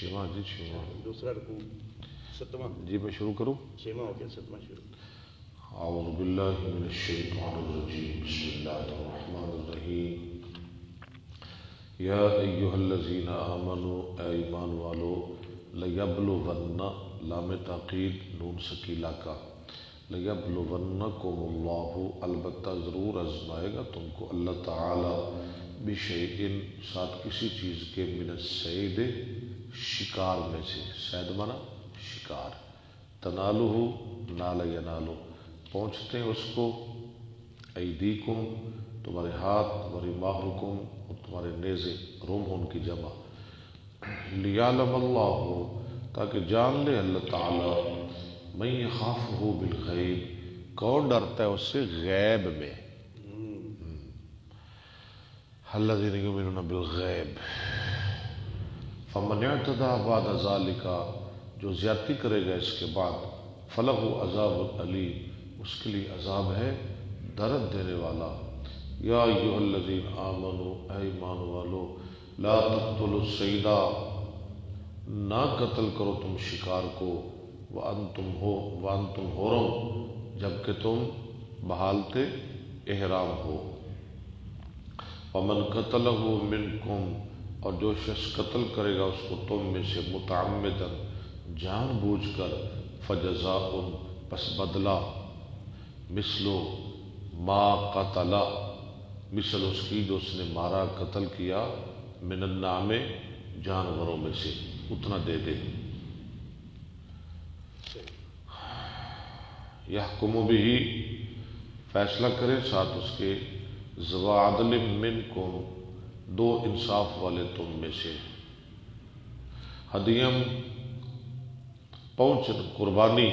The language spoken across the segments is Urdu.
چھواں جی چھواں دوسرا رکوع ستواں جی میں شروع کروں چھواں ہو گیا ستواں شروع اعوذ باللہ من الشیطان الرجیم بسم اللہ الرحمن الرحیم یا ایہا الذین آمنوا اے ایمان والو لیبلون لام تاکید نون سکیلہ کا لیبلونکم اللہ البتہ ضرور آزمائے گا تم کو اللہ تعالی بشیئن ساتھ کسی چیز کے من الصید شکار میں سے صید مانا شکار تنالہ نال ینالو پہنچتے ہیں اس کو ایدیکم تمہارے ہاتھ ورماحکم اور تمہارے نیزے رمح ان کی جمع لیعلم اللہ تاکہ جان لے اللہ تعالی من یخافہ بالغیب کون ڈرتا ہے اس سے غیب میں الذین یؤمنون بالغیب فمن اعتدی بعد ذلک جو زیادتی کرے گا اس کے بعد فلہ عذاب علیم اس کے لیے عذاب ہے درد دینے والا یا ایھا الذین آمنوا اے ایمان والو لا تقتلوا الصید نہ قتل کرو تم شکار کو وانتم حرم جبکہ تم بحالت احرام ہو ومن قتلہ منکم اور جو شخص قتل کرے گا اس کو تم میں سے متعمدا جان بوجھ کر فجزاء پس بدلہ مثلو ما قتل مثل اس کی جو اس نے مارا قتل کیا من النعام جانوروں میں سے اتنا دے دے یحکم بہ فیصلہ کرے ساتھ اس کے ذو عدل منکم دو انصاف والے تم میں سے ہدیم پہنچ قربانی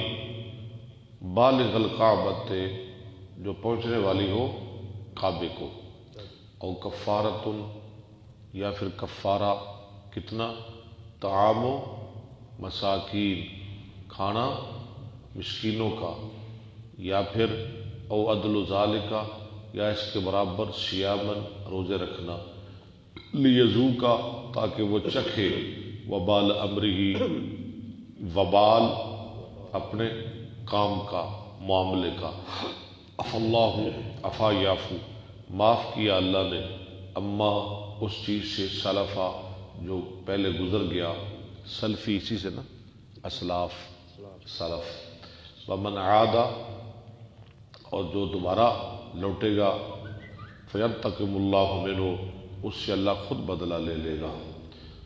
بالغ الکعبۃ جو پہنچنے والی ہو کعبے کو او کفارۃ یا پھر کفارہ کتنا طعام مساکین کھانا مسکینوں کا یا پھر او عدل ذالک یا اس کے برابر صیامن روزے رکھنا لیذوقا تاکہ وہ چکھے وبال امرہ وبال اپنے کام کا معاملے کا اللہ عفا یافو معاف کیا اللہ نے اما اس چیز سے سلفا جو پہلے گزر گیا سلفی اسی سے نا اسلاف سلف ومن عادا اور جو دوبارہ لوٹے گا فینتقم اللہ منہ اس سے اللہ خود بدلہ لے لے گا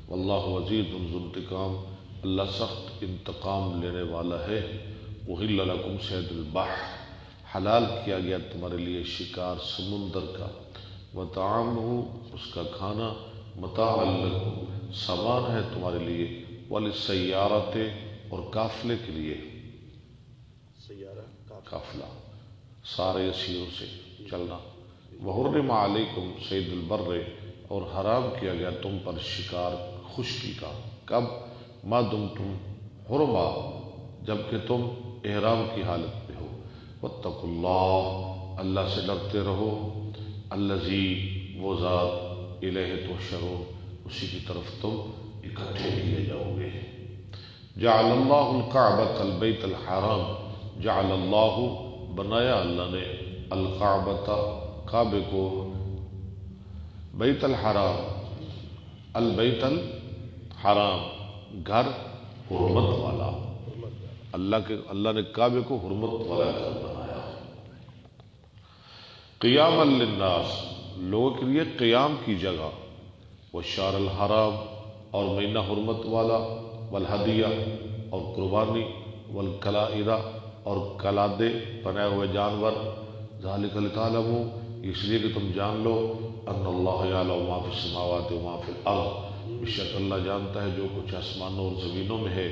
واللہ عزیز ذو انتقام اللہ سخت انتقام لینے والا ہے احل لکم صید البحر حلال کیا گیا تمہارے لیے شکار سمندر کا وطعامہ اس کا کھانا متاعا لکم سامان ہے تمہارے لیے وللسیارۃ اور قافلے کے لیے سیارہ قافلہ سارے اسیروں سے چلنا وحرم علیکم صید البر اور حرام کیا گیا تم پر شکار خشکی کا کب ما دمتم حرما جبکہ تم احرام کی حالت میں ہو واتقوا اللہ اللہ سے ڈرتے رہو الذی وہ ذات الیہ تحشرون اسی کی طرف تم اکٹھے کیے جاؤ گے جعل اللہ الکعبۃ البیت الحرام جعل اللہ بنایا اللہ نے الکعبۃ کعبے کو بیت الحرام البیت الحرام گھر حرمت والا اللہ نے کعبے کو حرمت والا گھر بنایا قیاما للناس لوگوں کے لیے قیام کی جگہ والشہر الحرام اور مہینہ حرمت والا والہدیہ اور قربانی والکلائد اور کلادے بنائے ہوئے جانور ذالک لتعلموا اس لیے کہ تم جان لو ان اللہ یعلم ما فی السماوات و ما فی الارض بے شک اللہ جانتا ہے جو کچھ آسمانوں اور زمینوں میں ہے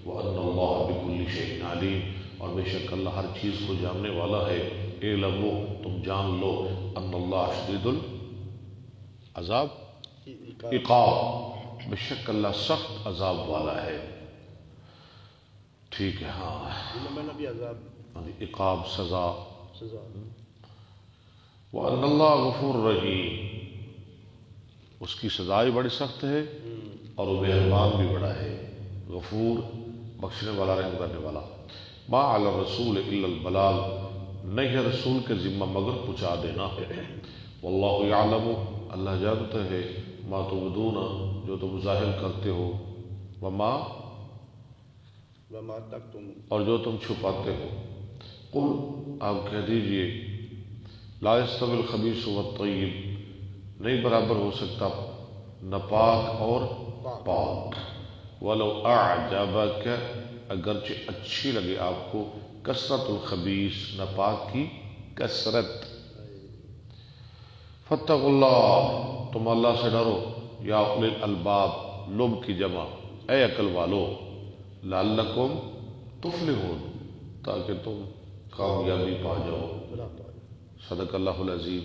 وان اللہ بکل شیء علیم اور بے شک اللہ ہر چیز کو جاننے والا ہے اعلموا تم جان لو ان اللہ شدید العذاب عقاب بے شک اللہ سخت عذاب والا ہے ٹھیک ہے ہاں میں بھی عذاب عقاب سزا سزا وَأَنَّ اللَّهَ غَفُورٌ رَحِيمٌ اس کی سزائے بڑی سخت ہے اور وہ مہربان بھی بڑا ہے، غفور بخشنے والا رحم کرنے والا۔ ما علی الرسول الا البلاغ، نہیں ہے رسول کے ذمہ مگر پہنچا دینا ہے۔ واللہ یعلم، اللہ جانتا ہے، ما تبدون، جو تم ظاہر کرتے ہو، وما، وما تک تم، اور جو تم چھپاتے ہو۔ قل، آپ کہہ دیجئے، لا یستوی الخبیث والطیب، نہیں برابر ہو سکتا ناپاک اور پاک۔ ولو اعجبک، اگرچہ اچھی لگے آپ کو کثرت الخبیث، ناپاک کی کثرت۔ فاتقوا اللہ، تم اللہ سے ڈرو، یا اولی الالباب، لب کی جمع، اے عقل والو، لعلکم تفلحون، تاکہ تم کامیابی پا جاؤ۔ خدا پاک۔ صدق اللہ العظیم۔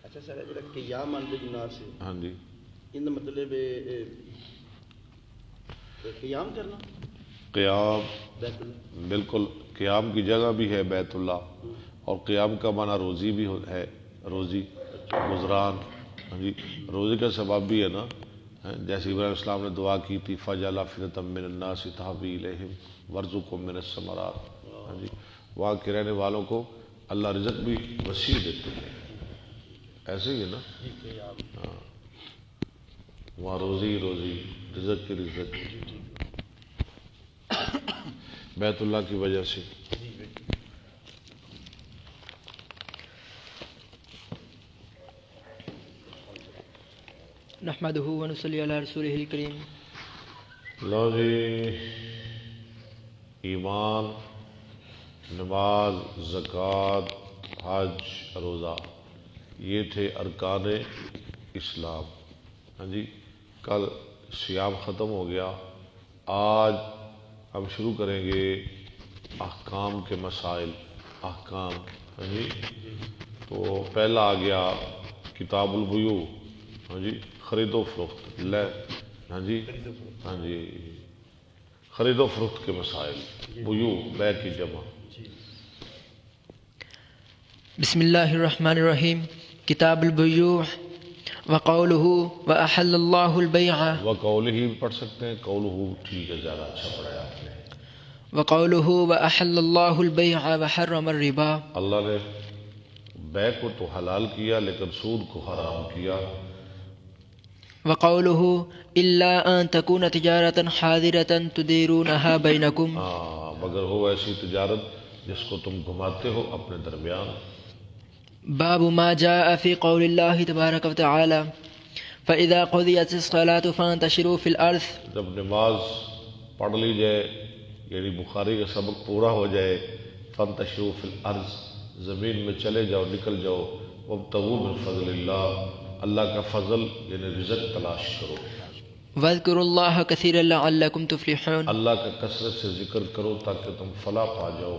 اچھا سر، جڑا قیام آن دے جناب سے، ہاں جی، ان دا مطلب قیام کرنا قیام، بیت اللہ۔ بالکل، قیام کی جگہ بھی ہے بیت اللہ، اور قیام کا معنی روزی بھی ہے، روزی، گزران۔ ہاں جی، روزی کا سبب بھی ہے نا، جیسے ابراہیم علیہ السلام نے دعا کی تھی فَجَعَلَ أَفْئِدَةً مِّنَ النَّاسِ تَهْوِي إِلَيْهِمْ وَارْزُقْهُم مِّنَ الثَّمَرَاتِ۔ ہاں جی، وہاں کے رہنے والوں کو اللہ رزق بھی وسیع دیتے ہیں، ایسے ہی ہے نا، جی قیام، ہاں، وہاں روزی روزی، رزق کی رزق، بیت اللہ کی وجہ سے۔ جی بالکل۔ نحمدہ ونصلی علی رسولہ الکریم۔ لو جی، ایمان، نماز، زکوٰۃ، حج، روزہ، یہ تھے ارکان اسلام۔ ہاں جی، کل صیام ختم ہو گیا، آج ہم شروع کریں گے احکام کے مسائل، احکام۔ ہاں جی، تو پہلا آ گیا کتاب البیوع، ہاں جی، خرید و فروخت، لے، ہاں جی، ہاں جی، خرید و فروخت کے مسائل، بیوع، بے کی جمع۔ بسم اللہ الرحمن الرحیم۔ کتاب البیوع وقولہ وأحل اللہ البیع، وقولہ بھی پڑھ سکتے ہیں، قولہ ٹھیک ہے، زیادہ اچھا پڑھایا آپ نے۔ وقولہ وأحل اللہ البیع وحرم الربا، اللہ نے بے کو تو حلال کیا لیکن سود کو حرام کیا۔ وقولہ الا ان تکون تجارۃ حاضرۃ تدیرونها بینکم، مگر ہو ایسی تجارت جس کو تم گھماتے ہو اپنے درمیان۔ باب ما جاء فی قول اللہ تبارک وتعالی فإذا قضیت الصلاة فانتشروا فی الارض، جب نماز پڑھ لی جائے، یعنی بخاری کا سبق پورا ہو جائے، فانتشروا فی الارض، زمین میں چلے جاؤ، نکل جاؤ، وابتغوا من فضل اللہ، اللہ کا فضل یعنی رزق تلاش کرو، واذکروا اللہ کثیرا لعلکم تفلحون، اللہ کا کثرت سے ذکر کرو تاکہ تم فلاح پا جاؤ۔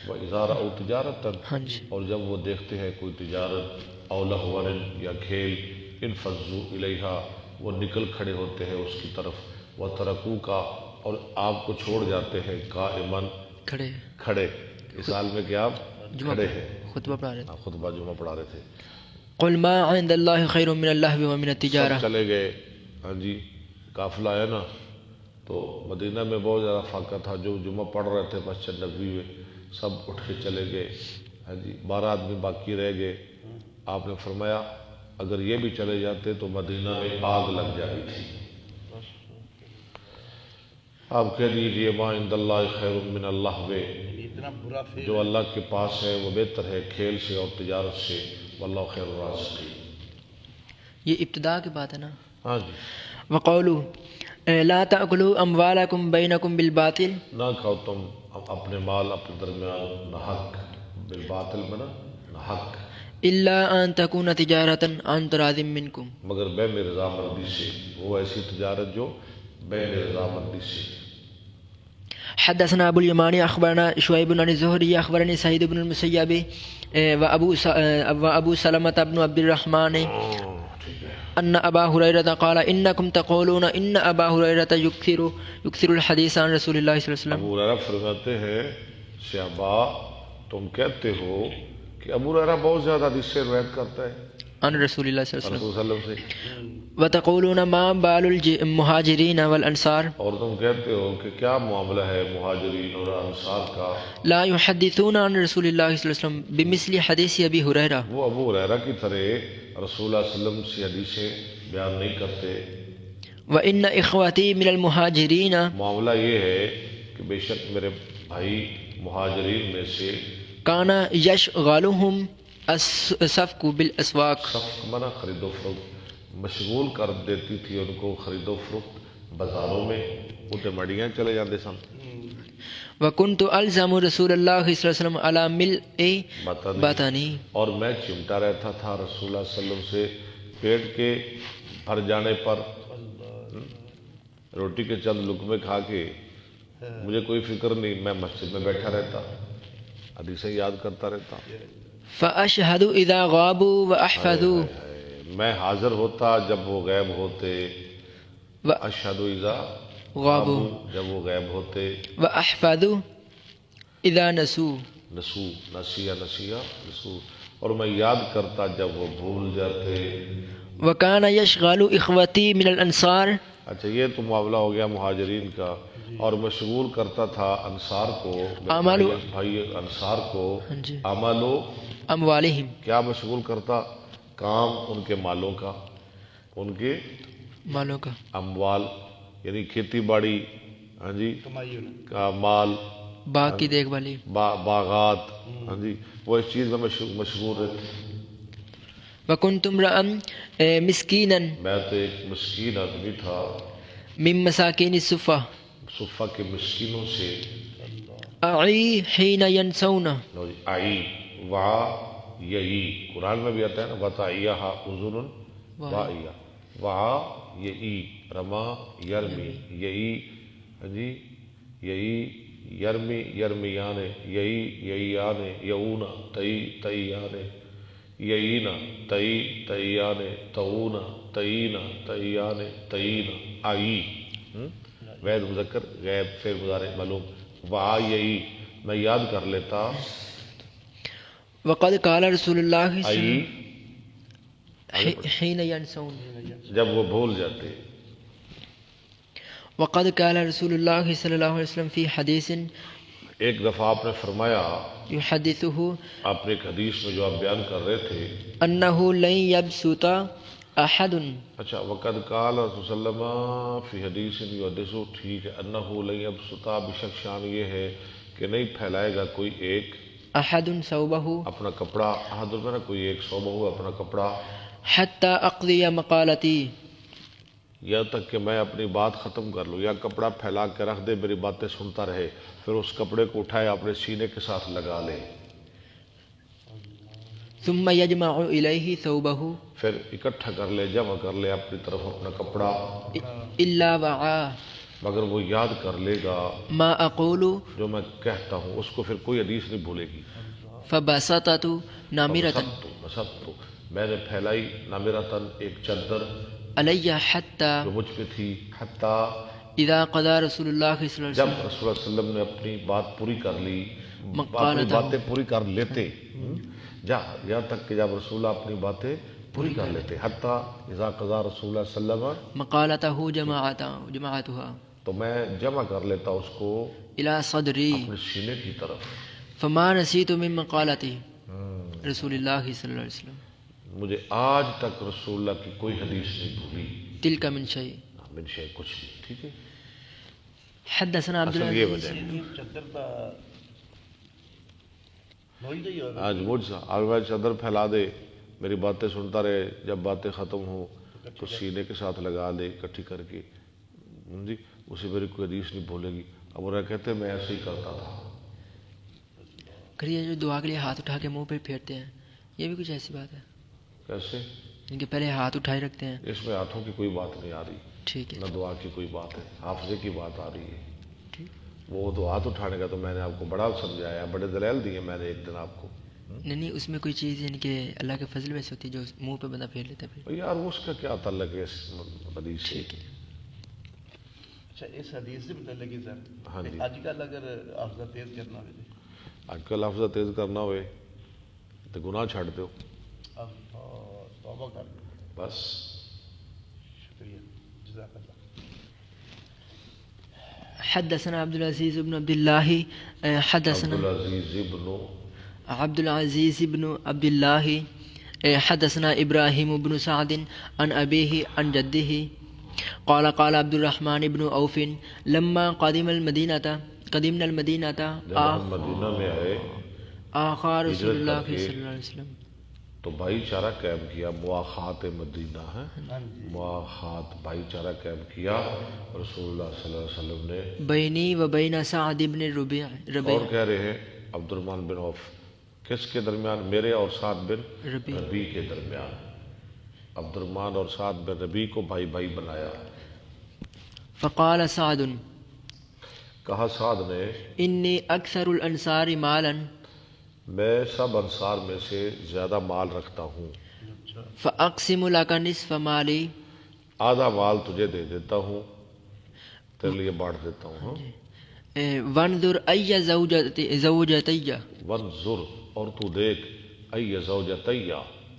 وَإِذَا رَأَوْا تِجَارَةً، ہاں جی، اور جب وہ دیکھتے ہیں کوئی تجارت، او لہوا یا کھیل، انفضوا الیہا، وہ نکل کھڑے ہوتے ہیں اس کی طرف، وترکوک، اور آپ کو چھوڑ جاتے ہیں، قائما، کھڑے کھڑے، اس حال میں کہ آپ کھڑے ہیں، خطبہ پڑھا رہے تھے۔ خطبہ جمعہ پڑھا رہے تھے۔ قل ما عند اللہ خیر من اللہو ومن التجارہ، سب چلے گئے، ہاں جی، قافلہ ہے نا، تو مدینہ میں بہت زیادہ فاقہ تھا، جو جمعہ پڑھ رہے تھے مسجد نبوی میں سب اٹھ کے چلے گئے، ہاں جی، 12 آدمی باقی رہ گئے۔ آپ نے فرمایا اگر یہ بھی چلے جاتے تو مدینہ میں آگ لگ جائی تھی۔ آپ کہہ دیجئے ما عند اللہ خیر من اللہو، اتنا برا فیل جو اللہ کے پاس ہے وہ بہتر ہے کھیل سے اور تجارت سے، واللہ خیر الرازقین۔ یہ ابتدا کی بات ہے نا۔ ہاں جی، وقولوا لا تأکلوا اموالکم بینکم بالباطل، نہ کھاؤ تم اپنے مال اپنے درمیان نہ حق، بالباطل بنا نہ حق، الا ان تکون تجارۃ عن تراض منکم، مگر بین رضامندی سے، وہ ایسی تجارت جو بین رضامندی سے۔ حدثنا ابو الیمانی اخبرنا شعیب بن الزہری اخبرنی سعید بن المسیب وابو سلمۃ بن عبد الرحمن ان ابا ہریرہ قال انکم تقولون ان ابا ہریرہ یکثر الحدیث عن رسول اللہ صلی اللہ علیہ وسلم، ابو ہریرہ فرماتے ہیں صحابہ تم کہتے ہو کہ ابو ہریرہ بہت زیادہ حدیث سے روایت کرتا ہے عن رسول اللہ صلی اللہ علیہ رسول صلی اللہ علیہ وسلم سے، وسلم وتقولون ما بال المہاجرین والانصار اور تم کہتے ہو کہ کیا معاملہ ہے مہاجرین اور انصار کا، لا يحدثون عن رسول اللہ صلی اللہ علیہ وسلم بمثل حدیث ابی ہریرہ وہ ابو ہریرہ کی طرح رسول اللہ صلی اللہ علیہ وسلم سے حدیثیں بیان نہیں کرتے۔ وان اخواتی من المہاجرین معاملہ یہ ہے کہ بے شک میرے بھائی مہاجرین میں سے کان یشغلہم الصفق بالاسواق صفق منع خرید و فروخت مشغول کر دیتی تھی ان کو خرید و فروخت بازاروں میں، وہ مڑیاں چلے جاتے سن وکنت الزم رسول اللہ صلی اللہ علیہ وسلم علی ملء بطنی اور میں چمٹا رہتا تھا رسول اللہ صلی اللہ علیہ وسلم سے پیٹ کے بھر جانے پر، روٹی کے چند لقمے کھا کے مجھے کوئی فکر نہیں، میں مسجد میں بیٹھا رہتا حدیثیں یاد کرتا رہتا، فاشہد اذا غابوا واحفظ میں حاضر ہوتا جب وہ غائب ہوتے، اشہد اذا غابوا جب وہ غائب ہوتے، واحفظ اذا نسوا نسو نسیہ نسو، اور میں یاد کرتا جب وہ بھول جاتے۔ وکان یشغل اخوتی من الانصار اچھا یہ تو معاملہ ہو گیا مہاجرین کا، اور مشغول کرتا تھا انصار کو، بھائی انصار کو، جی عمل و اموالہم کیا مشغول کرتا، کام ان کے مالوں کا، ان کے مالوں کا، اموال یعنی کھیتی باڑی، ہاں جی کمائی کا مال، باغ کی دیکھ بھالی، باغات، ہاں جی وہ اس چیز میں مشغول رہتے۔ وکنت امرأ مسکینا میں تو ایک مسکین آدمی تھا، من مساکین الصفہ صفہ کے مسکینوں سے، اعی حین ینسون لو جی، آئی وعا یہی قرآن میں بھی آتا ہے نا، وَتَعِيَّهَا اُذُنٌ وَعِيَّا وعا یہی رما یرمی یہی، ہاں جی یہی یرمی یرمیان یہی یہیان یعون تئی تیان یہین تئی تیان تعون تئین تیان تئین آئی، وید مذکر غیب فعل مضارع معلوم، وعا یہی میں یاد کر لیتا، وقد قال رسول اللہ آئی حین ینسون جب وہ بھول جاتے، وقد قال رسول اللہ صلی اللہ علیہ وسلم فی حدیث ایک دفعہ آپ نے فرمایا یحدثہ آپ نے ایک حدیث میں جو آپ بیان کر رہے تھے، انہ لن یبسط احد اچھا وقد قال رسول صلی اللہ علیہ وسلم فی حدیث یحدث، ٹھیک ہے، انہ لن یبسط بشک شان یہ ہے کہ نہیں پھیلائے گا کوئی ایک احد ثوبہ اپنا کپڑا، احد میں نا کوئی ایک صوبہ اپنا کپڑا، حتی اقضی مقالتی یہاں تک کہ میں اپنی بات ختم کر لوں، یا کپڑا پھیلا کے رکھ دے میری باتیں سنتا رہے، پھر اس کپڑے کو اٹھائے اپنے سینے کے ساتھ لگا لے، ثم یجمع الیہ ثوبہ پھر اکٹھا کر لے جمع کر لے اپنی طرف اپنا کپڑا، الا وعا مگر وہ یاد کر لے گا ما اقول جو میں کہتا ہوں، اس کو پھر کوئی حدیث نہیں بھولے گی۔ فبسطت نامرۃ بسطت میں نے پھیلائی نامرتن ایک چادر علی حتی جو مجھ پہ تھی، حتیٰ اذا قضا رسول اللہ صلی اللہ جب علیہ رسول اللہ علیہ وسلم نے اپنی بات پوری کر لی، اپنی مقالتہ باتیں پوری کر لیتے، یہاں تک کہ جب رسول اللہ اپنی باتیں پوری کر لیتے، حتیٰ اذا قضا رسول اللہ صلی اللہ علیہ وسلم، مقالتہ جماعتها تو میں جمع کر لیتا اس کو الى صدری اپنے سینے کی طرف، فما نسیت من مقالتی رسول اللہ صلی اللہ علیہ وسلم مجھے آج تک رسول اللہ کی کوئی حدیث نہیں بھولی، تلک من شیء من شے کچھ نہیں، ٹھیک ہے۔ حدثنا عبد اصل یہ العزیز وجہ ہے، چادر کا لوئی نہیں ہوگا، آج مجھ سے آج میں چادر پھیلا دے میری باتیں سنتا رہے، جب باتیں ختم ہوں تو سینے کے ساتھ لگا دے اکٹھی کر کے، جی اسے میری کوئی حدیث نہیں بھولے گی۔ اب وہ کہتے میں ایسے ہی کرتا تھا۔ کریے جو دعا کے لیے ہاتھ اٹھا کے منہ پہ پھیرتے ہیں، یہ بھی کچھ ایسی بات ہے کیسے؟ ان کے پہلے ہاتھ اٹھائے رکھتے ہیں، اس میں ہاتھوں کی کوئی بات نہیں آ رہی، ٹھیک ہے نہ دعا کی کوئی بات ہے، حافظے کی بات آ رہی ہے۔ وہ تو ہاتھ اٹھانے کا تو میں نے آپ کو بڑا سمجھایا، بڑے دلائل دیے میں نے ایک دن آپ کو۔ نہیں اس میں کوئی چیز یعنی کہ اللہ کے فضل ویسے ہوتی ہے جو منہ پہ بندہ پھیر لیتا ہے پھر یار اس کا کیا تعلق ہے اس حدیث سے؟ ٹھیک ہے۔ اچھا اس حدیث سے متعلق ہی سر، ہاں جی۔ آج کل اگر حافظہ تیز کرنا ہو جائے، آج کل حافظہ تیز کرنا ہوئے تو گناہ چھڑ دو توبہ کر لو. بس. شکریہ جزاک اللہ. حدثنا عبد العزيز بن عبد الله حدثنا عبد العزیز بن عبد الله حدثنا إبراهيم بن سعد عن أبيه عن جده قال قال عبد الرحمن بن عوف لما قدمنا المدينة جب ہم مدینہ میں آئے آخا رسول اللہ ہجرت کر کے صلی اللہ علیہ وسلم تو بھائی چارہ قائم کیا. مواخات مدینہ ہے, مواخات بھائی چارہ قائم کیا رسول اللہ صلی اللہ علیہ وسلم نے. بینی و بین سعد بن ربیع اور کہہ رہے ہیں عبد الرحمن بن عوف کس کے درمیان؟ میرے اور سعد بن ربیع کے درمیان. عبد الرحمن اور سعد بن ربیع کو بھائی بھائی بنایا. فقال سعد کہا سعد نے انی اکثر الانصار مالا میں سب انصار میں سے زیادہ مال رکھتا ہوں. فاقسم لك نصف مالی آدھا مال تجھے دے دیتا ہوں, تیرے لیے بانٹ دیتا ہوں. وانظر ای زوجتی وانظر اور تو دیکھ ای زوجتی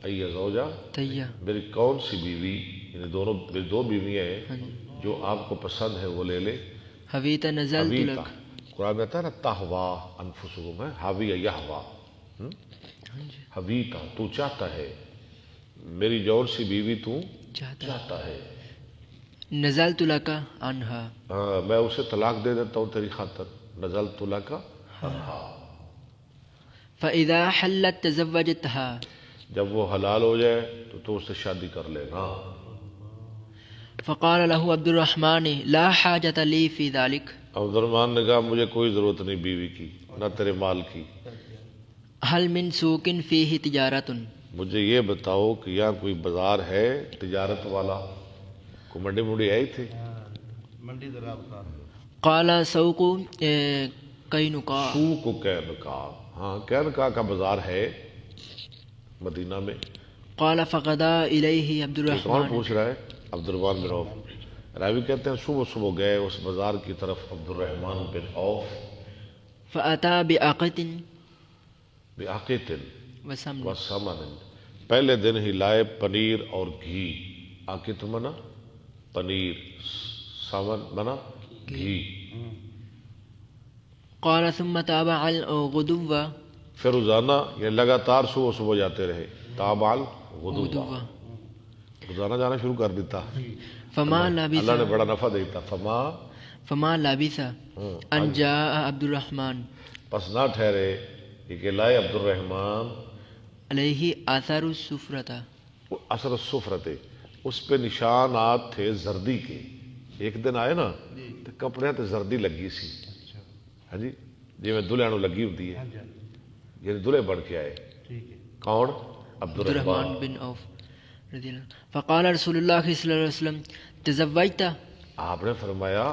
ای زوجہ تیا میری کون سی بیوی, یعنی دونوں میری دو بیویاں ہیں جو آپ کو پسند ہے وہ لے لے. حویت نزلت حویتا لك قرآن میں آتا ہے نا تہوا انفسکم ہے حوی یہوا. حویتا تو چاہتا ہے, میری جون سی بیوی تو چاہتا ہے. نزلت لك عنها ہاں میں اسے طلاق دے دیتا ہوں تیری خاطر. نزلت لک عنہا فاذا حلت تزوجتها جب وہ حلال ہو جائے تو اس سے شادی کر لے گا. فقال له عبد الرحمن لا حاجة لي في ذلك عبد الرحمن نے کہا مجھے کوئی ضرورت نہیں بیوی کی نہ تیرے مال کی. هل من سوق فيه تجارة مجھے یہ بتاؤ کہ یہاں کوئی بازار ہے تجارت والا, کوئی منڈی منڈی آئی تھی؟ منڈی دراب کا. قال سوق قینقاع سوق قینقاع, ہاں قینقاع کا بازار ہے مدینہ میں. قال فغدا الیہ عبد کون الرحمن پوچھ رہا ہے؟ عبد الرحمن بن عوف. راوی کہتے ہیں صبح صبح گئے اس بازار کی طرف عبد الرحمن بن عوف. فأتى بعقد بعقیت وسمن وسمن, پہلے دن ہی لائے پنیر اور گھی. عقیت منا پنیر, سمن منا گھی. قال ثم تابع الغدو پھر روزانہ یہ لگاتار صبح صبح جاتے رہے. تابع الغدو, روزانہ جانا شروع کر دیتا. فما اللہ نے لبث بڑا نفع دیتا. فما لبث ان جاء عبد الرحمن پس نہ ٹھہرے کہ لائے عبد الرحمن علیہ آثار السفرۃ اثر السفرت, اس پہ نشانات تھے زردی کے. ایک دن آئے نا تو کپڑے تے زردی لگی سی. ہاں جی جی میں دلہے نو لگی ہوتی ہے, یعنی دلہے بن کے آئے. کون؟ عبد الرحمن بن عوف رضی اللہ عنہ. فقال رسول اللہ صلی اللہ علیہ وسلم تزوجت؟ آپ نے فرمایا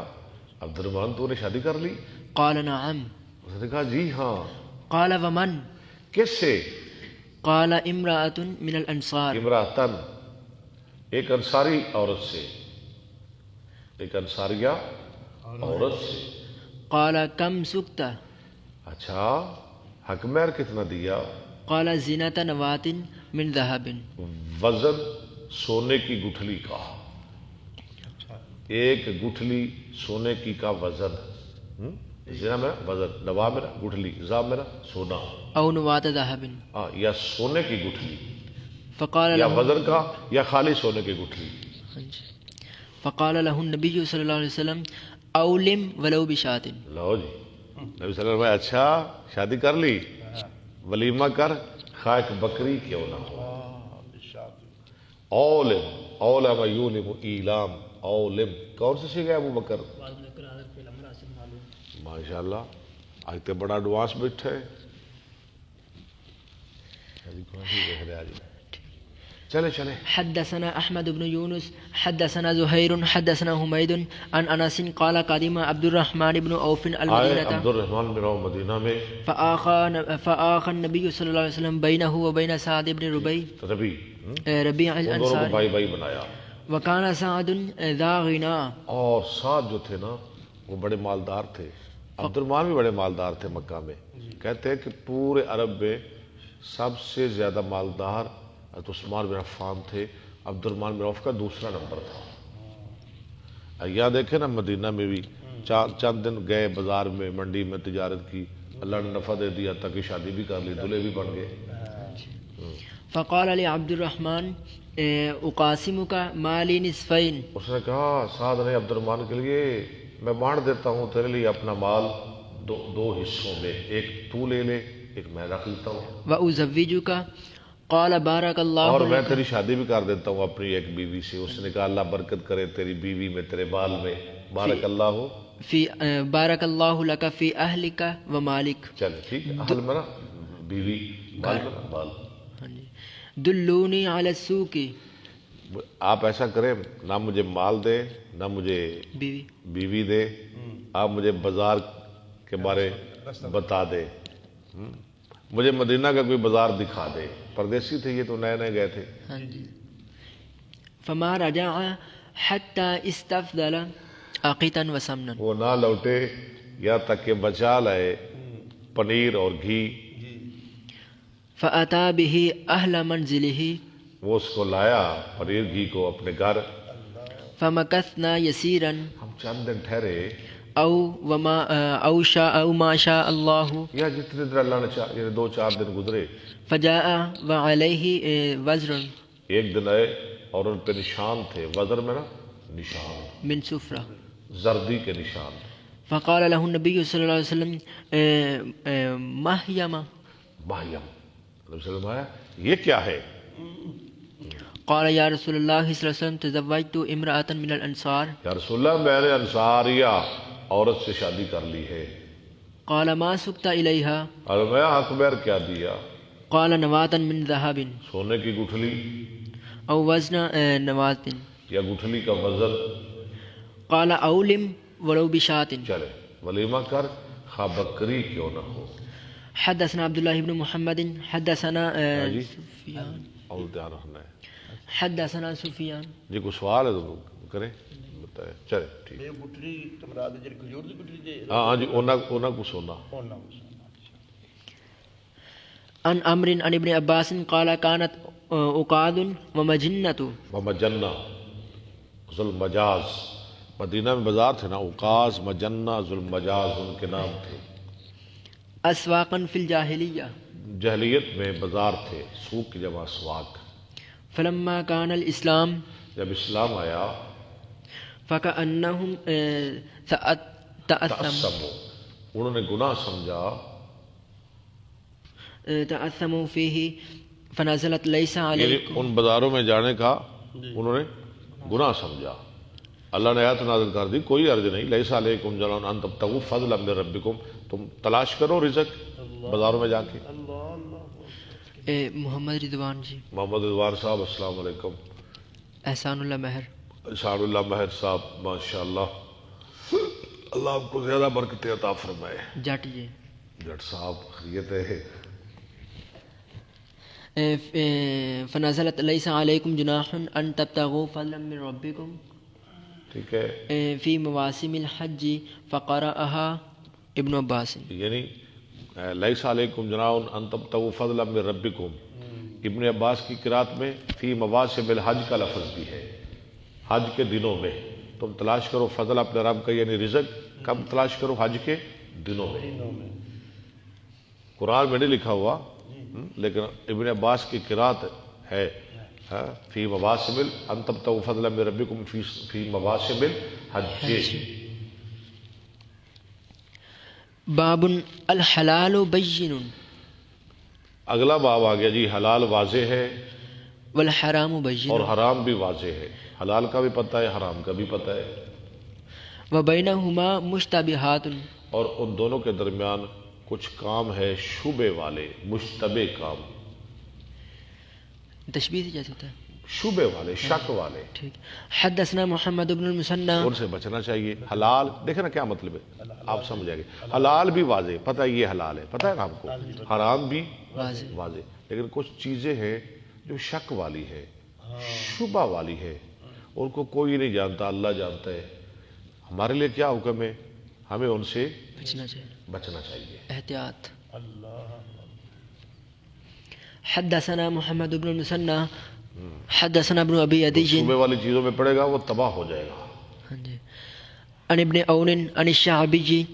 عبد الرحمن تو نے شادی کر لی؟ قال نعم. اس نے کہا جی ہاں. قال ومن؟ کس سے؟ قال امرأة من الانصار. امراتن, ایک انصاری عورت سے, ایک انصاریہ عورت سے. قال کم سکت؟ اچھا حق مہر کتنا دیا؟ قال زینت نوات من ذهب. وزن سونے کی گٹھلی کا, ایک گٹھلی سونے کی کا وزن. زنا میرا وزن, نوا میرا گٹھلی, زا میرا سونا, او نوات ذهب. یا سونے کی گٹھلی فقال یا له وزن کا یا خالی سونے کی گٹھلی. فقال له النبی صلی اللہ علیہ وسلم اولم ولو بشات. لو جی نبی صلی اللہ علیہ وسلم اچھا شادی کر لی, ولیمہ کر, خواہ ایک بکری کیوں نہ ہو. اولم, اولم یولم ایلام, اولم کون سے سیکھا ابو بکر؟ ماشاء اللہ آج تو بڑا ایڈوانس بیٹھا ہے. چلے چلے. حدثنا احمد بن يونس حدثنا زهير حدثنا حميد عن انس قال قدم عبد الرحمن بن عوف آئے المدينة عبد الرحمن بن عوف مدینہ میں, فآخى النبي صلى الله عليه وسلم بينه وبين سعد بن ربيع ان دونوں کو الانصاري. بھائی بھائی بنایا. وكان سعد ذا غنى. اور سعد جو تھے نا وہ بڑے مالدار تھے. عبد الرحمن بھی بڑے مالدار تھے مکہ میں. کہتے ہیں کہ پورے عرب میں سب سے زیادہ مالدار حضرت عثمان بن عفان تھے، عبد الرحمن بن عوف کا دوسرا نمبر تھا۔ یہاں دیکھیں نا مدینہ میں بھی چند دن گئے بازار میں، منڈی میں تجارت کی، اللہ نے نفع دے دیا تک کہ شادی بھی کر لی، دلہے بھی بن گئے۔ فقال علی عبد الرحمن اقاسمک مالی نصفین، اس نے کہا سعد نے عبد الرحمن کے لیے میں بانٹ دیتا ہوں تیرے لیے اپنا مال دو حصوں میں، ایک تو لے لے، ایک میں رکھ لیتا ہوں، وازوجک قال بارک اللہ اور میں لک، تیری شادی بھی کر دیتا ہوں اپنی ایک بیوی سے۔ اس نے کہا اللہ برکت کرے تیری بیوی میں، تیرے بال میں، بارک اللہ ہو۔ فی بارک اللہ لک فی اہلک و مالک، چل ٹھیک ہے، اہل میں نا بیوی، بال میں نا بال۔ ہاں جی، دلونی علی السوق، آپ ایسا کریں، نہ مجھے مال دے نہ مجھے بیوی، بیوی دے، آپ مجھے بازار کے بارے بتا دے، مجھے مدینہ کا کوئی بازار دکھا دے۔ پردیسی تھے یہ تو، نئے نئے گئے تھے۔ ہاں جی، فما رجع حتی استفضل عقیتا و سمنا، وہ نہ لوٹے یا تک کہ بچا لائے پنیر اور گھی، فاتا به اہل منزلہ، وہ اس کو لایا پنیر گھی کو اپنے گھر۔ فمکثنا یسیرا ہم چند دن ٹھہرے، او ما شاء اللہ، یا جتنے دن اللہ نے چاہ، یعنی 2-4 دن گزرے۔ فجاء وعلیہ وزر ایک دن آئے اور ان پہ نشان تھے، وزر میں نا نشان، من صفرہ، زردی کے نشان۔ فقال له النبی صلی اللہ علیہ وسلم مہیما، باہیم، نبی صلی اللہ علیہ وسلم آیا یہ کیا ہے؟ قال یا رسول اللہ صلی اللہ علیہ وسلم تزوجت امرأة من الانصار، یا رسول اللہ میں نے انصاریہ عورت سے شادی کر لی ہے۔ قال ما سقت الیہا، اور میں حق بیر کیا دیا؟ قال نواتا من ذہب سونے کی گٹھلی او وزن نوات، یا گٹھلی کا وزن۔ قال اولم ولو بشات، چلے ولیمہ کر، خواہ بکری کیوں نہ ہو۔ حدثنا عبداللہ بن محمد حدثنا جی سفیان، اور دھیان رکھنا ہے حدثنا سفیان، جی، کوئی سوال ہے تو کریں، بتائیں۔ چلے ٹھیک، یہ گٹھلی تمراد جڑی کھجور دی گٹھلی دے ہاں جی، اونا کو سونا۔ ہونا عن عمر عن ابن عباس قال كانت عقاد ومجنة، مجنہ، ذوالمجاز، مدینہ میں بازار تھے نا، اوقاز، مجنہ، ذوالمجاز ان کے نام تھے۔ اسواقا فی الجاہلیہ، جہلیت میں بازار تھے، سوق کی جمع اسواق۔ فلما كان الاسلام جب اسلام آیا فكأنهم تأثموا، انہوں نے گناہ سمجھا، تأثموا فيه فنزلت ليس یعنی عليكم، ان بازاروں میں جانے کا انہوں نے گناہ سمجھا۔ اللہ نے آیت نازل کر دی، کوئی عرض نہیں، لیس علیکم جناح ان تبتغوا فضلا من ربکم، تم تلاش کرو رزق بازاروں میں جا کے۔ محمد رضوان جی، محمد رضوان صاحب السلام علیکم۔ احسان اللہ مہر، شاہ اللہ مہر صاحب ماشاءاللہ، اللہ آپ کو زیادہ برکتیں عطا فرمائے۔ جٹ جی، جٹ صاحب خیریت ہے؟ فنزلت ليس عليكم جناح ان تبتغوا فضلا من ربكم ٹھیک ہے، فی مواسم الحج فقرأها ابن عباس، یعنی لیس علیکم جناح ان تبتغوا فضلا من ربکم، ابن عباس کی قرات میں فی مواسم الحج کا لفظ بھی ہے، حج کے دنوں میں تم تلاش کرو فضل اپنے رب کا، یعنی رزق کب تلاش کرو؟ حج کے دنوں میں۔ قرآن میں نہیں لکھا ہوا لیکن ابن عباس کی قرات ہے، فی مواسم ان تبتغوا فضلا من ربکم فی مواسم الحج۔ باب الحلال بین اگلا باب آ گیا جی، حلال واضح ہے والحرام بین اور حرام بھی واضح ہے، حلال کا بھی پتہ ہے، حرام کا بھی پتہ ہے، وبینہما مشتبہات، اور ان دونوں کے درمیان کچھ کام ہے شبے والے، مشتبہ کام، تشبیہ سے جیسے ہوتا ہے، شبے والے، شک والے، ٹھیک۔ حدثنا محمد بن المثنى، ان سے بچنا چاہیے۔ حلال دیکھیں نا کیا مطلب ہے، آپ سمجھ جائیں گے، حلال بھی واضح، پتہ ہے یہ حلال ہے، پتہ ہے نا آپ کو، حرام بھی واضح، لیکن کچھ چیزیں ہیں جو شک والی ہے، شبہ والی ہے، ان کو کوئی نہیں جانتا، اللہ جانتا ہے۔ ہمارے لیے کیا حکم ہے؟ ہمیں ان سے بچنا چاہیے، بچنا چاہیے۔ احتیاط۔ حدثنا محمد بن المثنى حدثنا ابن ابي عدي صوبے والی چیزوں میں پڑے گا وہ تباہ ہو جائے گا. عن ابن عون عن الشعبي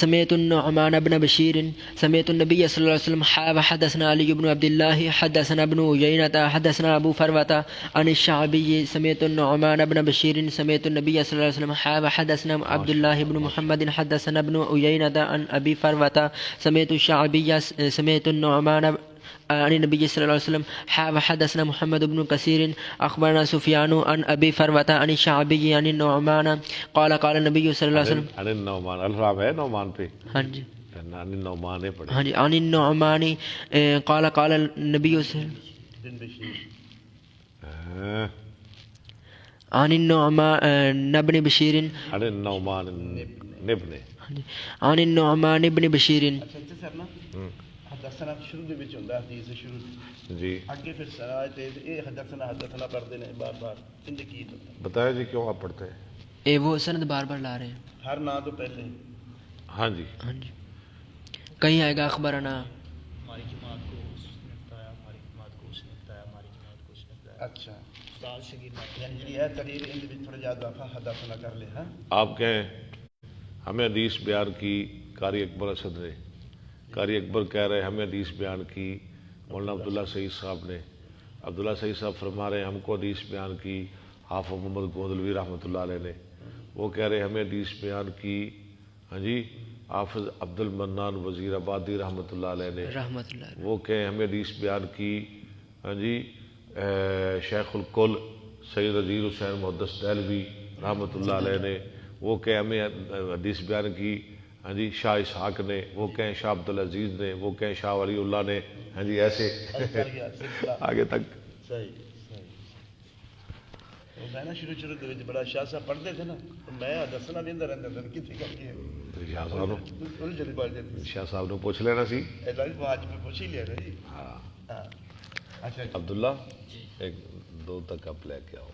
سمعت النعمان بن بشير سمعت النبي صلى الله عليه وسلم حدثنا علي بن عبد الله حدثنا ابن عيينة حدثنا ابو فروة عن الشعبي سمعت النعمان بن بشير سمعت النبي صلى الله عليه وسلم حدثنا عبد الله بن محمد حدثنا ابن عيينة عن ابي فروة سمعت الشعبي سمعت النعمان عن النبي صلى الله عليه وسلم حدثنا محمد بن كثير أخبرنا سفيان عن أبي فروة عن الشعبي عن النعمان قال قال النبي صلى الله عليه وسلم عن النعمان الرام ہے نعمان پہ ہاں جی عن النعمان ہے پڑھے. ہاں جی عن النعمان قال قال النبي صلى الله عليه وسلم عن النعمان بن بشير عن النعمان نبن عن النعمان بن بشير. اچھا سر نا حدثنا شروع دے وچ ہوندا حدیث شروع جی اگے پھر سراج تے اے حدثنا پڑھتے ہیں بار بار ان دے کی بتایا جی کیوں آپ پڑھتے ہیں. وہ سند بار بار لا رہے ہیں. ہر نام تو پہلے ہاں جی ہاں جی کہیں آئے گا اخبرنا ہماری جماعت کو اس نے بتایا، ہماری جماعت کو اس نے بتایا، ہماری جماعت کو اس نے بتایا. اچھا استاد شگیر یعنی جی ہے تقریر ان دے وچ تھوڑا زیادہ اضافہ حدثنا کر لے. ہاں آپ کہیں ہمیں حدیث بیان کی قاری اکبر اسد نے. قاری اکبر کہہ رہے ہمیں حدیث بیان کی مولانا عبداللہ سعید صاحب نے. عبداللہ سعید صاحب فرما رہے ہیں ہم کو حدیث بیان کی حافظ محمد گوندلوی رحمۃ اللہ علیہ نے. وہ کہہ رہے ہمیں حدیث بیان کی ہاں جی حافظ عبد المنان وزیر آبادی رحمۃ اللہ علیہ نے. رحمۃ اللہ. وہ کہیں ہمیں حدیث بیان کی ہاں جی شیخ الکل سید عزیز حسین محدث دہلوی رحمۃ اللہ علیہ نے. وہ کہ ہمیں حدیث بیان کی ہاں جی شاہ اسحاق نے. وہ کہیں شاہ عبدالعزیز نے. وہ کہیں شاہ ولی اللہ نے. ہاں جی ایسے آگے تک. صحیح میں نا شروع دے وچ بڑا شاہ صاحب پڑھتے تھے نا تو میں حدثنا بھی اندر رہتا تھا کتنے کر کے شاہ صاحب بالکل جلدی پڑھ جاتی شاہ صاحب نے پوچھ لینا سی. آج میں پوچھ ہی لیا نا جی. ہاں اچھا عبداللہ ایک دو تک آپ لے کے آؤ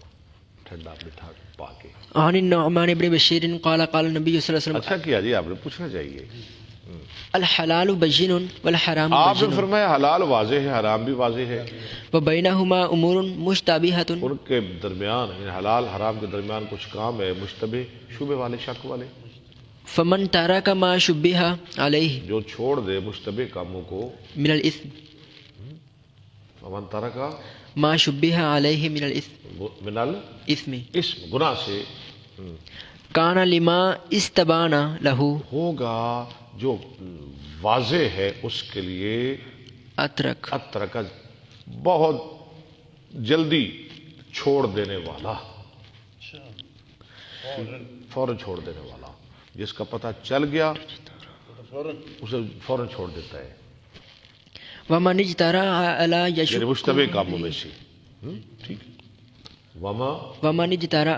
ٹھنڈا مٹھا پا کے. عن النعمان بن بشير قال قال النبي صلى الله عليه وسلم اچھا کیا جی آپ نے پوچھنا چاہیے. الحلال بين والحرام آپ نے بين فرمایا حلال واضح ہے حرام بھی واضح ہے. وبينهما امور مشتبهات ان کے درمیان حلال حرام کے درمیان کچھ کام ہے مشتبہ شبہ والے شک والے. فمن ترك ما شبه عليه جو چھوڑ دے مشتبہ کاموں کو من الاثم ومن ترک ما شبه عليه من الاثم من الاثم اسم گناہ سے كان لما استبان له ہوگا جو واضح ہے اس کے لیے اترك اترک بہت جلدی چھوڑ دینے والا فوراً چھوڑ دینے والا. جس کا پتہ چل گیا اسے فوراً چھوڑ دیتا ہے. ومن اجترى على یعنی يشك مشتبہ کاموں میں سے ٹھیک ہے. ومن اجترى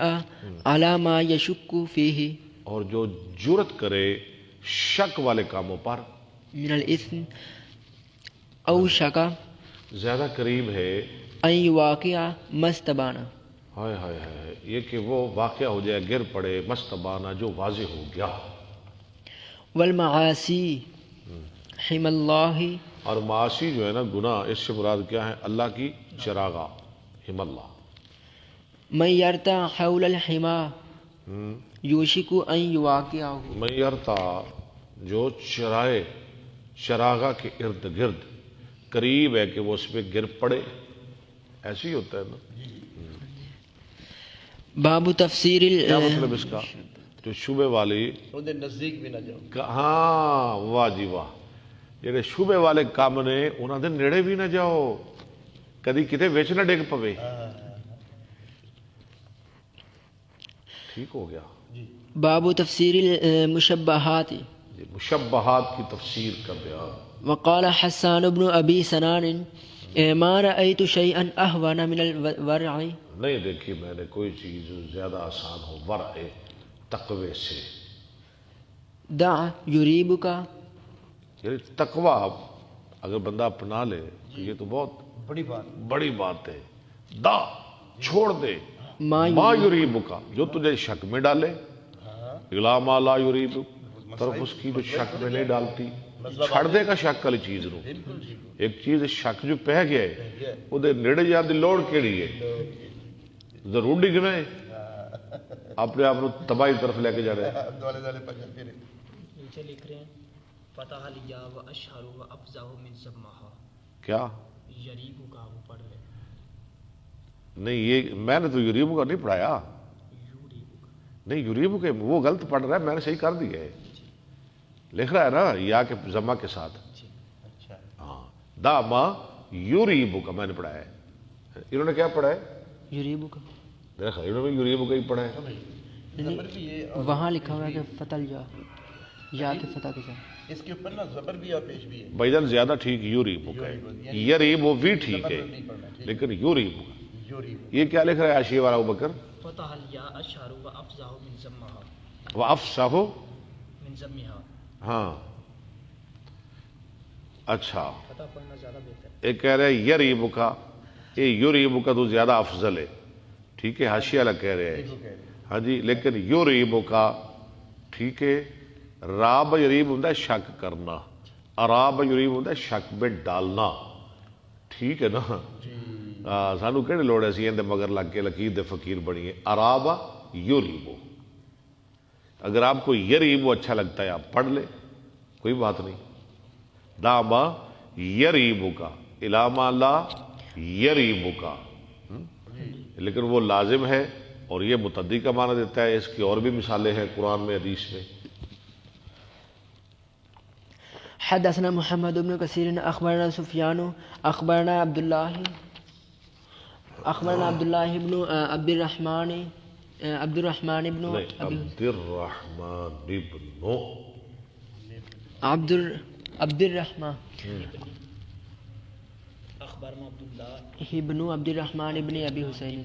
على ما يشك فيه اور جو جرت کرے شک والے کاموں پر من الاثم او شك زیادہ قریب ہے ان يواقع ما استبان ہائے ہائے ہائے یہ کہ وہ واقعہ ہو جائے گر پڑے مستبانہ جو واضح ہو گیا. والمعاصی حم اللہ اور معاشی جو ہے نا گناہ اس سے مراد کیا ہے اللہ کی چراغاہ ہم اللہ. من یرتا حول الحما یوشک ان یواقعہ میں یرتا جو چرائے چراغاہ کے ارد گرد قریب ہے کہ وہ اس پہ گر پڑے. ایسے ہی ہوتا ہے نا. باب تفسیر کیا مطلب اس کا جو شبے والی اندر نزدیک بھی نہ جاؤ. ہاں واہ جی واہ جہے شبے والے کام نے انہوں دے نیڑے بھی نہ جاؤ کدی کتے وچ نہ ڈگ پوے. ٹھیک ہو گیا. باب تفسیر المشبہات مشبہات کی تفسیر کا بیان. وقال حسان بن ابی سنان ما رأيت شيئا اهون من الورع نہیں دیکھی میں نے کوئی چیز جو زیادہ آسان ہو ورع تقوی سے. دع یریبک یعنی تقوی اگر بندہ اپنا لے تو یہ تو بہت بڑی بات ہے. دا چھوڑ دے ما یریبک جو تجھے شک میں ڈالے. الا ما لا یریبک طرف اس کی جو شک میں نہیں ڈالتی. ਛੱਡ ਦੇਗਾ ਸ਼ੱਕ ਵਾਲੀ ਚੀਜ਼ ਨੂੰ। ਬਿਲਕੁਲ ਠੀਕ ਹੋ ਇੱਕ ਚੀਜ਼ ਸ਼ੱਕ ਜੋ ਪੈ ਗਿਆ ਹੈ ਉਹਦੇ ਨੇੜੇ ਜਾਣ ਦੀ ਲੋੜ ਕਿਹੜੀ ਹੈ? ਜ਼ਰੂਰ ਡਿੱਗਣਾ ਹੈ, اپنے آپ کو تباہی کی طرف لے کے جا رہے ہیں۔ دوالے دوالے پکڑ پھر نیچے لکھ رہے ہیں فتح لیا و اشہر و افزہ من سمہا، کیا یریبو کا وہ پڑھ رہے نہیں، یہ میں نے تو یوریبو کا نہیں پڑھایا، یوریبو کا نہیں یوریبو کے وہ غلط پڑھ رہا ہے، میں نے صحیح کر دیا ہے، لکھ رہا ہے نا یا کے ضمہ کے ساتھ، اچھا ہاں داما یوریبو کا میں نے پڑھایا ہے، انہوں نے کیا پڑھا ہے؟ یریبو کا میرا خیال انہوں نے یوریبو کا ہی پڑھا ہے۔ زبر بھی یہ اور وہاں لکھا ہوا ہے کہ فتح یا کے فتح کے ساتھ اس کے اوپر نا زبر بھی اور پیش بھی ہے۔ بھائی جان زیادہ ٹھیک یوریبو کا ہے، یریبو بھی ٹھیک ہے نہیں پڑھنا ٹھیک لیکن یوریبو کا۔ یوری یہ کیا لکھ رہا ہے حاشیے والا ابوبکر؟ فتح لیا اشہر و افزہ من سمہا، وہ افصح، من سمہا، ہاں اچھا، فتح پڑھنا زیادہ بہتر ہے۔ ایک کہہ رہے ہیں یریبو کا، یہ یوریبو کا تو زیادہ افضل ہے، ٹھیک ہے، حاشیہ والا کہہ رہے ہیں ہاں جی، لیکن یوریبو کا ٹھیک ہے۔ راب یریب ہوتا ہے شک کرنا، اراب یریب ہوتا ہے شک میں ڈالنا، ٹھیک ہے نا؟ سانو کہڑی لوڑ ہے سی اندے مگر لگ کے لکیر دے فقیر بنیے۔ اراب یریبو، اگر آپ کو یریبو اچھا لگتا ہے آپ پڑھ لیں، کوئی بات نہیں۔ داما یریبو کا، علامہ لا یریبو کا، لیکن وہ لازم ہے اور یہ متعدی کا معنی دیتا ہے، اس کی اور بھی مثالیں ہیں قرآن میں حدیث میں۔ حدثنا محمد بن كثير اخبرنا سفيان اخبرنا عبد الله بن عبد الرحمن بن عبد الرحمن ابن عبد الرحمن اخبرنا عبداللہ ابن عبد الرحمن ابن ابی حسین،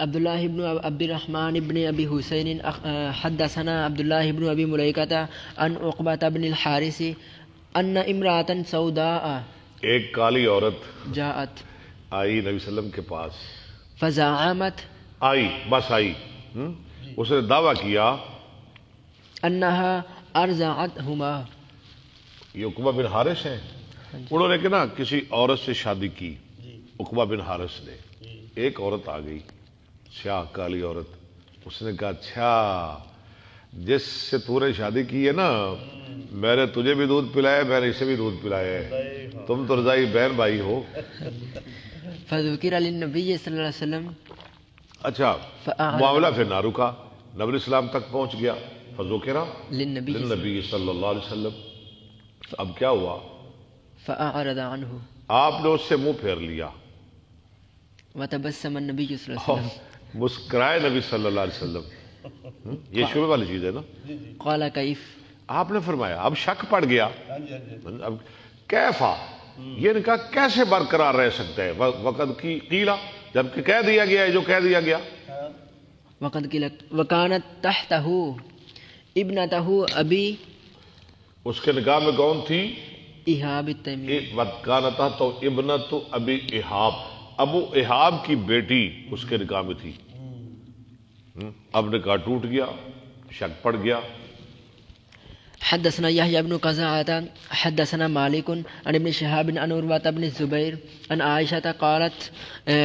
عبد الله بن عبد الرحمن بن ابي حسين حدثنا عبد الله بن ابي مليكة عن عقبة بن الحارث ان امرأة سوداء ایک کالی عورت جاءت آئی نبی صلی اللہ علیہ وسلم کے پاس، فزعمت آئی بس آئی، اس نے دعویٰ کیا، انها ارضعتهما، یہ عقبہ بن حارث ہیں، انہوں نے کہ نا کسی عورت سے شادی کی، عقبہ بن حارث نے، ایک عورت آ گئی سیاہ کالی عورت، اس نے کہا اچھا جس سے تو نے شادی کی ہے نا میں نے تجھے بھی دودھ پلایا، میں نے اسے بھی دودھ پلایا ہے، تم تو رضائی بہن بھائی ہو۔ فذكر للنبي صلى الله عليه وسلم، اچھا معاملہ پھر نہ رکا، نبی اسلام تک پہنچ گیا، فذکر للنبي للنبی صلی اللہ علیہ وسلم، اب کیا ہوا؟ فأعرض عنه آپ نے اس سے منہ پھیر لیا، وتبسم النبي صلى الله عليه وسلم، مسکرائے نبی صلی اللہ علیہ وسلم، یہ شبہ والی چیز ہے نا۔ قال كيف، آپ نے فرمایا اب شک پڑ گیا، ہاں جی ہاں جی اب کیفا، یہ نے کہا کیسے برقرار رہ سکتا ہے وقت کی قیلا، جبکہ کہہ دیا گیا ہے جو کہہ دیا گیا۔ وقد قيل وكانت تحته ابنته ابي اس کے نکاح میں کون تھی؟ ايهاب التيمي، وَكَانَتْ تو ابنت ابی احاب، ابو احاب کی بیٹی اس کے نکاح میں تھی، اب نکاح ٹوٹ گیا، شک پڑ گیا۔ حدثنا يحيى بن قزعة حدثنا مالك عن ابن شهاب عن عروة بن الزبير عن عائشة قالت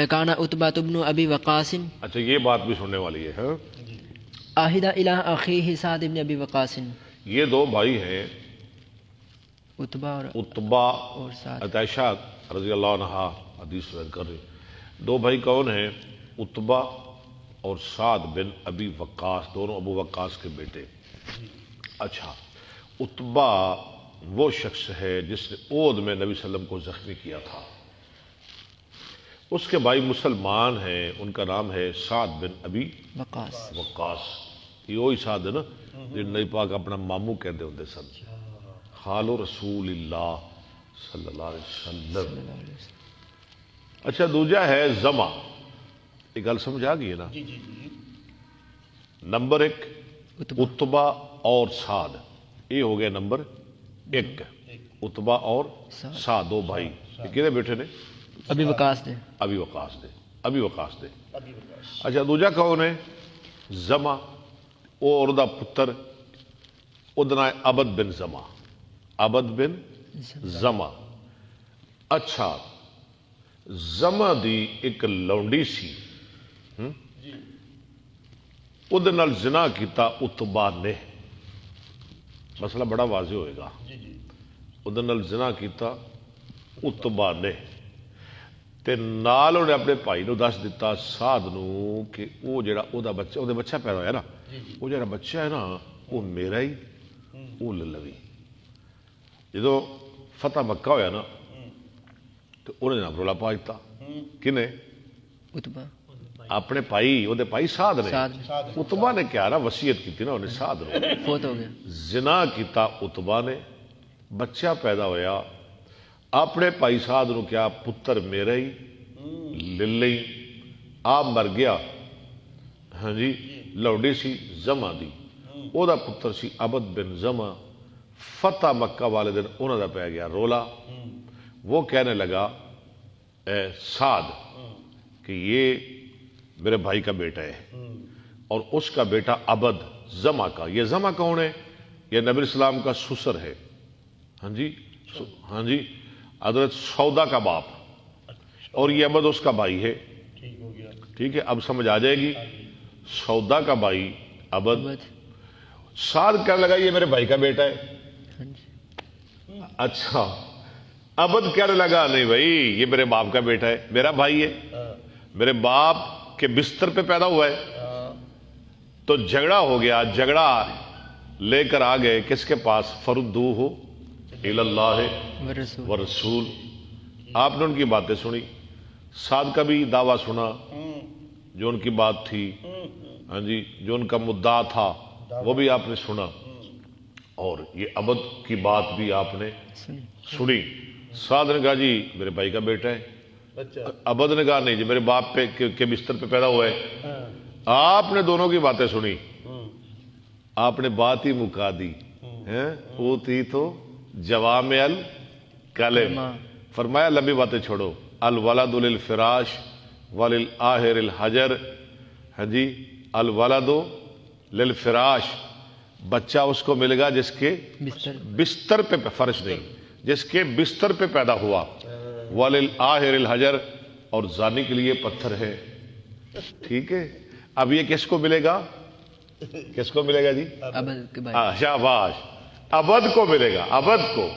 كان عتبة بن أبي وقاص اچھا یہ بات بھی سننے والی ہے، ہاں؟ عهد إلى أخيه سعد بن أبي وقاص، یہ دو بھائی ہیں عتبہ عتبہ اور سعد، عائشہ رضی اللہ عنہ حدیث بیان کر رہے، دو بھائی کون ہیں؟ عتبہ اور سعد بن ابی وقاص، دونوں ابو وقاص کے بیٹے۔ اچھا عتبہ وہ شخص ہے جس نے اود میں نبی صلی اللہ علیہ وسلم کو زخمی کیا تھا، اس کے بھائی مسلمان ہیں، ان کا نام ہے سعد بن ابی وقاص، وقاص، یہ وہی سعد ہے نا جن نبی پاک اپنا ماموں کہتے ہوتے سن، خال رسول اللہ صلی اللہ علیہ وسلم۔ اچھا دوجا ہے زما، یہ گل سمجھ آ گئی ہے نا؟ جی جی جی نمبر ایک عتبہ اور سعد، یہ ہو گیا نمبر ایک، عتبہ اور سعد دو بھائی، یہ کتنے بیٹے نے؟ ابی وقاص نے، ابی وقاص دے، ابی وقاص دے۔ ابھی بکاش اچھا دوجا کون ہے؟ زما، اور دا پتر ਉਹਦਾ ਨਾਂ ਹੈ ਅਬਦ ਬਿਨ ਜ਼ਮਾ। ਅਬਦ ਬਿਨ ਜ਼ਮਾ। ਅੱਛਾ, ਜ਼ਮਾ ਦੀ ਇੱਕ ਲੌਂਡੀ ਸੀ, ਉਹਦੇ ਨਾਲ ਜ਼ਿਨਾ ਕੀਤਾ ਉਤਬਾ ਨੇ। ਮਸਲਾ ਬੜਾ ਵਾਜ਼ਿਹ ਹੋਏਗਾ। ਉਹਦੇ ਨਾਲ ਜ਼ਿਨਾ ਕੀਤਾ ਉਤਬਾ ਨੇ, ਤੇ ਨਾਲ ਉਹਨੇ ਆਪਣੇ ਭਾਈ ਨੂੰ ਦੱਸ ਦਿੱਤਾ ਸਾਧ ਨੂੰ ਕਿ ਉਹ ਜਿਹੜਾ ਉਹਦਾ ਬੱਚਾ, ਉਹਦੇ ਬੱਚਾ ਪੈਦਾ ਹੋਇਆ ਨਾ, ਉਹ ਜਿਹੜਾ ਬੱਚਾ ਹੈ ਨਾ ਉਹ ਮੇਰਾ ਹੀ, ਉਹ ਲੈ ਲਵੀ। ਜਦੋਂ ਫਤح ਮੱਕਾ ਹੋਇਆ ਨਾ ਤੇ ਉਹਨੇ ਨਾ ਰੌਲਾ ਪਾ ਦਿੱਤਾ। ਕਿਨੇ? ਉਤਬਾ। ਆਪਣੇ ਭਾਈ, ਉਹਦੇ ਭਾਈ ਸਾਧ ਨੇ। ਸਾਧ ਉਤਬਾ ਨੇ ਕਿਹਾ ਨਾ, ਵਸੀਅਤ ਕੀਤੀ ਨਾ ਉਹਨੇ ਸਾਧ ਨੂੰ। ਫੌਤ ਹੋ ਗਿਆ। ਜ਼ਿਨਾ ਕੀਤਾ ਉਤਬਾ ਨੇ, ਬੱਚਾ ਪੈਦਾ ਹੋਇਆ, ਆਪਣੇ ਭਾਈ ਸਾਧ ਨੂੰ ਕਿਹਾ ਪੁੱਤਰ ਮੇਰਾ ਹੀ, ਲੈ ਲਈ। ਆਪ ਮਰ ਗਿਆ। ਹਾਂਜੀ, ਲੌਂਡੀ ਸੀ ਜ਼ਮਾ ਦੀ, ਉਹਦਾ ਪੁੱਤਰ ਸੀ ਅਬਦ ਬਿਨ ਜ਼ਮਾ। فتح مکہ والے دن انہوں نے پہ گیا رولا۔ وہ کہنے لگا اے سعد کہ یہ میرے بھائی کا بیٹا ہے اور اس کا بیٹا عبد زما کا۔ یہ زما کون ہے؟ یہ نبی اسلام کا سسر ہے، ہاں جی، ہاں جی، حضرت سودا کا باپ، اور یہ عبد اس کا بھائی ہے۔ ٹھیک ہے، اب سمجھ آ جائے گی۔ سودا کا بھائی عبد، سعد کہنے لگا یہ میرے بھائی کا بیٹا ہے۔ اچھا، عبد کہنے لگا نہیں بھائی یہ میرے باپ کا بیٹا ہے، میرا بھائی ہے، میرے باپ کے بستر پہ پیدا ہوا ہے۔ تو جھگڑا ہو گیا، جھگڑا لے کر آ گئے کس کے پاس؟ فردوہ الی اللہ ورسول۔ آپ نے ان کی باتیں سنی، سعد کا بھی دعویٰ سنا جو ان کی بات تھی، ہاں جی، جو ان کا مدعا تھا وہ بھی آپ نے سنا، اور یہ عبد کی بات بھی آپ نے سنی۔ سعد نے کہا جی میرے بھائی کا بیٹا ہے، عبد نے کہا نہیں جی میرے باپ پہ کے بستر پہ پیدا ہوا ہے۔ آپ نے دونوں کی باتیں سنی، آپ نے بات ہی مکا دی۔ اوتی تو جوامع الکلم، فرمایا لمبی باتیں چھوڑو، الولد للفراش وللآہر الحجر۔ ہاں جی، الولد للفراش، بچہ اس کو ملے گا جس کے بستر پہ، فرش نہیں، جس کے بستر پہ پیدا ہوا، وللآہر الحجر، اور زانی کے لیے پتھر ہے۔ ٹھیک ہے، اب یہ کس کو ملے گا؟ کس کو ملے گا جی؟ شاباش، عبد کو ملے گا، عبد کو۔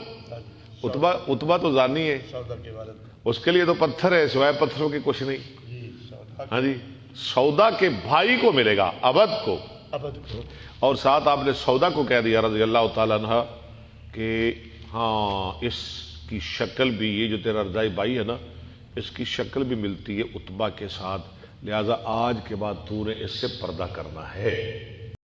اتبا تو زانی ہے، اس کے لیے تو پتھر ہے، سوائے پتھروں کے کچھ نہیں۔ ہاں جی، سودا کے بھائی کو ملے گا، عبد کو۔ اور ساتھ آپ نے سودا کو کہہ دیا رضی اللہ تعالیٰ عنہ کہ ہاں اس کی شکل بھی، یہ جو تیرا رضائی بھائی ہے نا، اس کی شکل بھی ملتی ہے اتبا کے ساتھ، لہذا آج کے بعد تو نے اس سے پردہ کرنا ہے۔